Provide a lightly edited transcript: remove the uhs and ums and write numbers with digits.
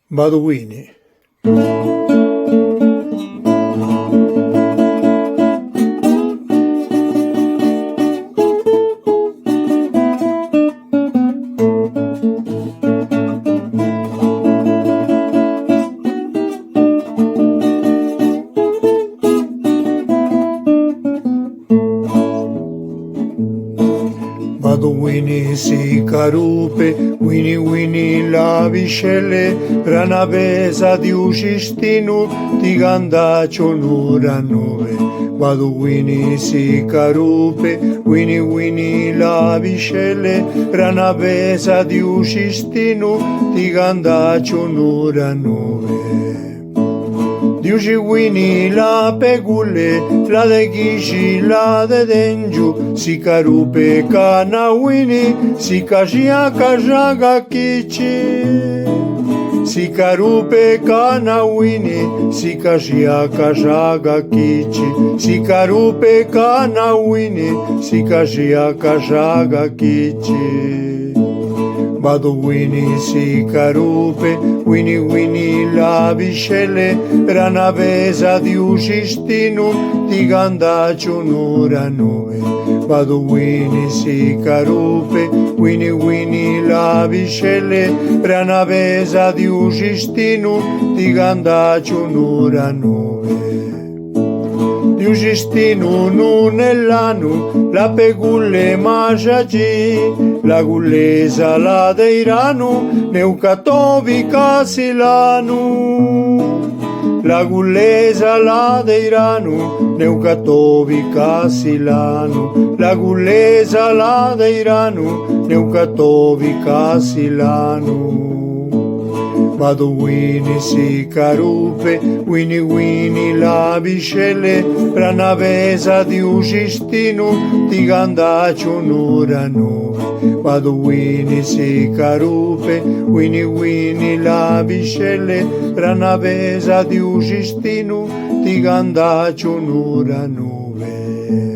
Baduini. Baduini si carupe, wini wini la viscelle, rana pesa di ucistinu, ti gandaccio nura nove. Baduini si carupe, wini wini la viscelle, rana pesa di ucistinu, ti gandaccio nura nove. Diuci wini la pegulle, la de chici, la de dengiu, si carupe cana wini, si cacia caciaga chici. Si carupe cana wini, si cacia caciaga chici. Si carupe cana wini, si cacia caciaga chici. Baduini si carupe, wini wini la viscelle, rana pesa di ucistinu, ti gandaccio nura nove. Baduini si carupe, wini wini la viscelle, rana pesa di ucistinu, ti gandaccio nura nove. Di ucistinu nell'anu, la pegulle maciaci, la gullesa la deiranu, neucatovi casilanu. La gullesa la deiranu, neucatovi casilanu. La gullesa la deiranu, neucatovi casilanu. Baduini si carupe, wini wini la viscelle, rana pesa di ucistinu, ti gandaccio nura nove. Baduini si carupe, wini wini la viscelle, rana pesa di ucistinu, ti gandaccio nura nove.